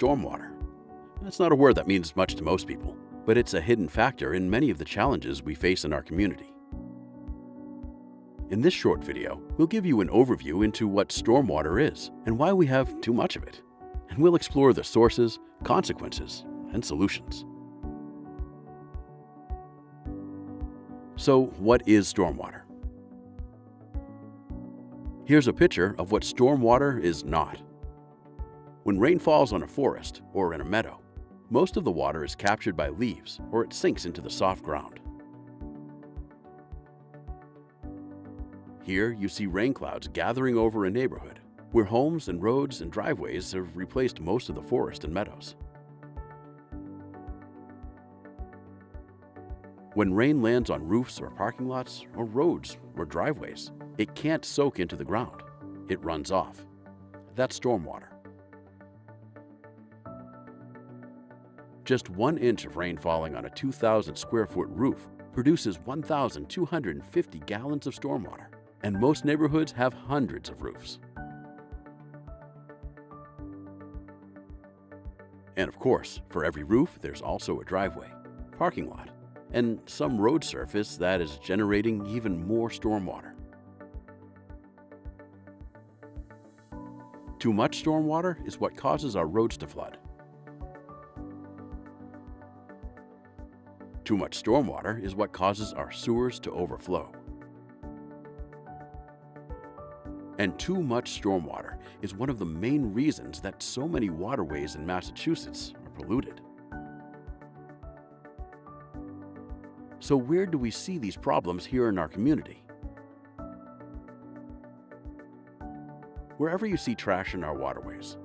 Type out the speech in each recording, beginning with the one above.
stormwater. That's not a word that means much to most people, but it's a hidden factor in many of the challenges we face in our community. In this short video, we'll give you an overview into what stormwater is and why we have too much of it, and we'll explore the sources, consequences, and solutions. So, what is stormwater? Here's a picture of what stormwater is not. When rain falls on a forest or in a meadow, most of the water is captured by leaves or it sinks into the soft ground. Here you see rain clouds gathering over a neighborhood where homes and roads and driveways have replaced most of the forest and meadows. When rain lands on roofs or parking lots or roads or driveways, it can't soak into the ground. It runs off. That's stormwater. Just 1 inch of rain falling on a 2,000 square foot roof produces 1,250 gallons of stormwater, and most neighborhoods have hundreds of roofs. And of course, for every roof, there's also a driveway, parking lot, and some road surface that is generating even more stormwater. Too much stormwater is what causes our roads to flood. Too much stormwater is what causes our sewers to overflow. And too much stormwater is one of the main reasons that so many waterways in Massachusetts are polluted. So where do we see these problems here in our community? Wherever you see trash in our waterways,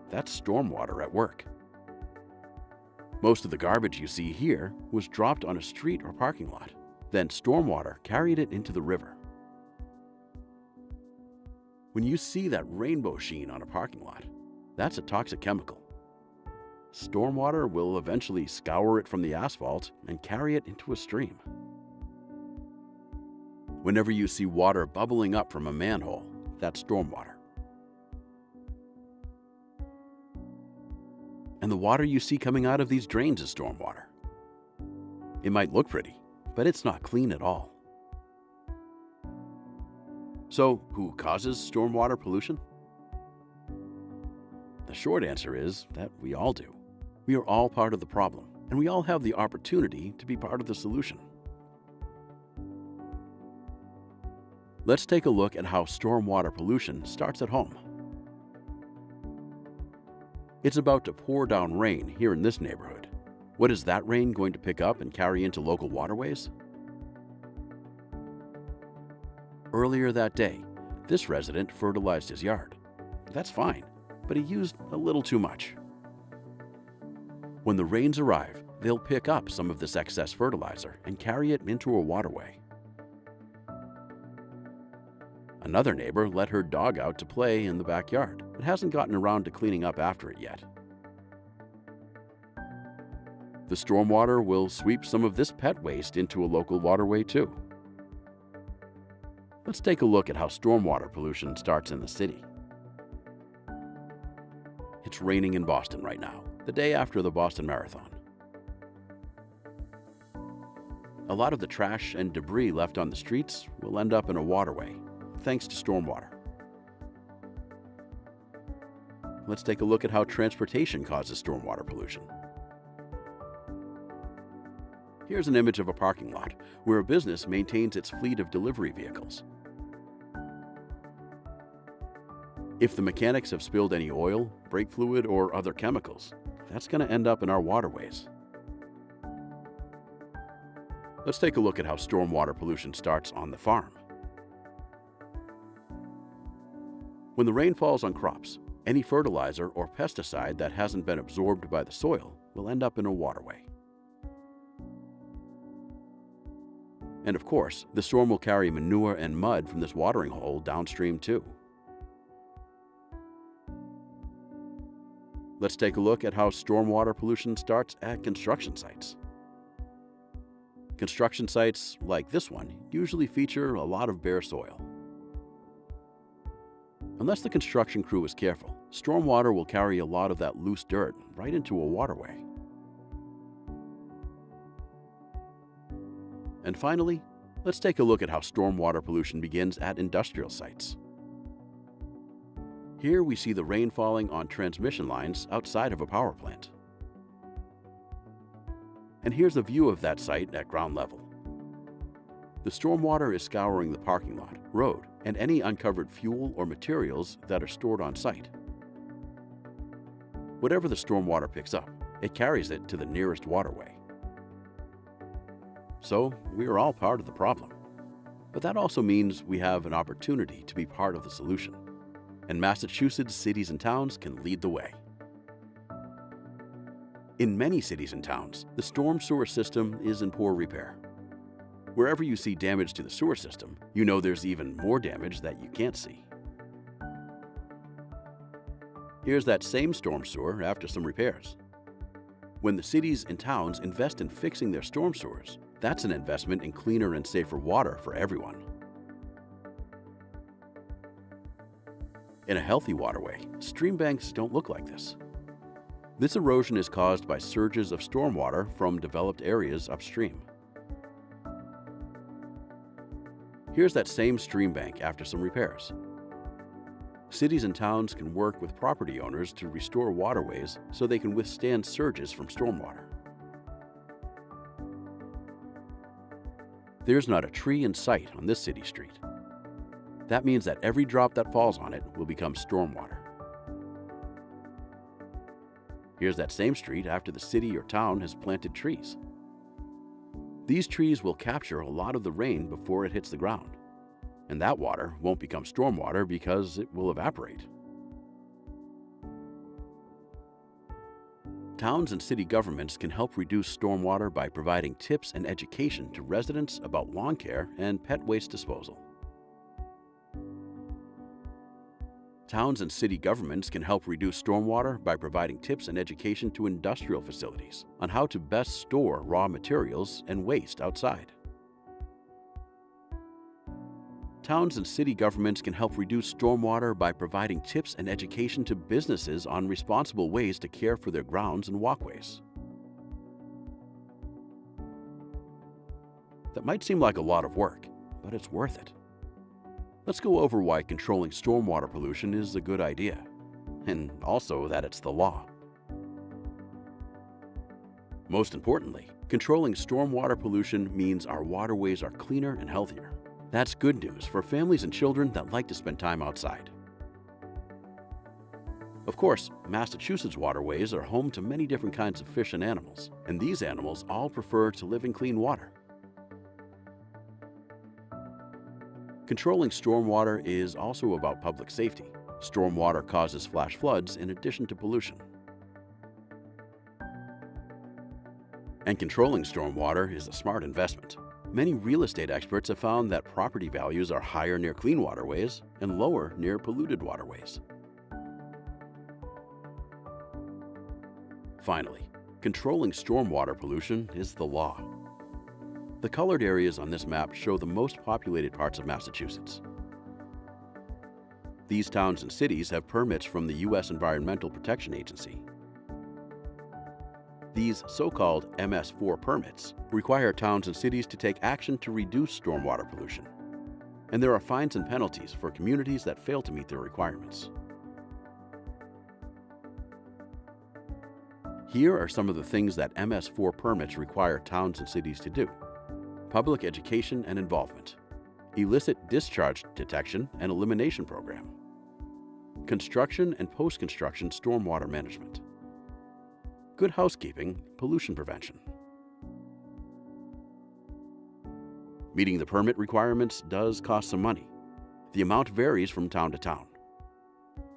that's stormwater at work. Most of the garbage you see here was dropped on a street or parking lot. Then stormwater carried it into the river. When you see that rainbow sheen on a parking lot, that's a toxic chemical. Stormwater will eventually scour it from the asphalt and carry it into a stream. Whenever you see water bubbling up from a manhole, that's stormwater. And the water you see coming out of these drains is stormwater. It might look pretty, but it's not clean at all. So, who causes stormwater pollution? The short answer is that we all do. We are all part of the problem, and we all have the opportunity to be part of the solution. Let's take a look at how stormwater pollution starts at home. It's about to pour down rain here in this neighborhood. What is that rain going to pick up and carry into local waterways? Earlier that day, this resident fertilized his yard. That's fine, but he used a little too much. When the rains arrive, they'll pick up some of this excess fertilizer and carry it into a waterway. Another neighbor let her dog out to play in the backyard, but hasn't gotten around to cleaning up after it yet. The stormwater will sweep some of this pet waste into a local waterway too. Let's take a look at how stormwater pollution starts in the city. It's raining in Boston right now, the day after the Boston Marathon. A lot of the trash and debris left on the streets will end up in a waterway, thanks to stormwater. Let's take a look at how transportation causes stormwater pollution. Here's an image of a parking lot where a business maintains its fleet of delivery vehicles. If the mechanics have spilled any oil, brake fluid, or other chemicals, that's going to end up in our waterways. Let's take a look at how stormwater pollution starts on the farm. When the rain falls on crops, any fertilizer or pesticide that hasn't been absorbed by the soil will end up in a waterway. And of course, the storm will carry manure and mud from this watering hole downstream too. Let's take a look at how stormwater pollution starts at construction sites. Construction sites like this one usually feature a lot of bare soil. Unless the construction crew is careful, stormwater will carry a lot of that loose dirt right into a waterway. And finally, let's take a look at how stormwater pollution begins at industrial sites. Here we see the rain falling on transmission lines outside of a power plant. And here's a view of that site at ground level. The stormwater is scouring the parking lot, road, and any uncovered fuel or materials that are stored on site. Whatever the stormwater picks up, it carries it to the nearest waterway. So, we are all part of the problem. But that also means we have an opportunity to be part of the solution. And Massachusetts cities and towns can lead the way. In many cities and towns, the storm sewer system is in poor repair. Wherever you see damage to the sewer system, you know there's even more damage that you can't see. Here's that same storm sewer after some repairs. When the cities and towns invest in fixing their storm sewers, that's an investment in cleaner and safer water for everyone. In a healthy waterway, stream banks don't look like this. This erosion is caused by surges of stormwater from developed areas upstream. Here's that same stream bank after some repairs. Cities and towns can work with property owners to restore waterways so they can withstand surges from stormwater. There's not a tree in sight on this city street. That means that every drop that falls on it will become stormwater. Here's that same street after the city or town has planted trees. These trees will capture a lot of the rain before it hits the ground, and that water won't become stormwater because it will evaporate. Towns and city governments can help reduce stormwater by providing tips and education to residents about lawn care and pet waste disposal. Towns and city governments can help reduce stormwater by providing tips and education to industrial facilities on how to best store raw materials and waste outside. Towns and city governments can help reduce stormwater by providing tips and education to businesses on responsible ways to care for their grounds and walkways. That might seem like a lot of work, but it's worth it. Let's go over why controlling stormwater pollution is a good idea, and also that it's the law. Most importantly, controlling stormwater pollution means our waterways are cleaner and healthier. That's good news for families and children that like to spend time outside. Of course, Massachusetts waterways are home to many different kinds of fish and animals, and these animals all prefer to live in clean water. Controlling stormwater is also about public safety. Stormwater causes flash floods in addition to pollution. And controlling stormwater is a smart investment. Many real estate experts have found that property values are higher near clean waterways and lower near polluted waterways. Finally, controlling stormwater pollution is the law. The colored areas on this map show the most populated parts of Massachusetts. These towns and cities have permits from the U.S. Environmental Protection Agency. These so-called MS4 permits require towns and cities to take action to reduce stormwater pollution. And there are fines and penalties for communities that fail to meet their requirements. Here are some of the things that MS4 permits require towns and cities to do. Public education and involvement, illicit discharge detection and elimination program, construction and post-construction stormwater management, good housekeeping, pollution prevention. Meeting the permit requirements does cost some money. The amount varies from town to town.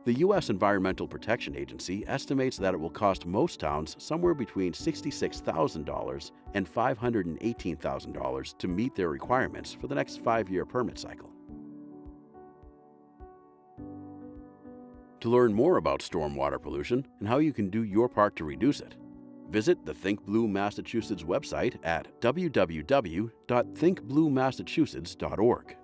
The U.S. Environmental Protection Agency estimates that it will cost most towns somewhere between $66,000 and $518,000 to meet their requirements for the next 5-year permit cycle. To learn more about stormwater pollution and how you can do your part to reduce it, visit the Think Blue Massachusetts website at www.thinkbluemassachusetts.org.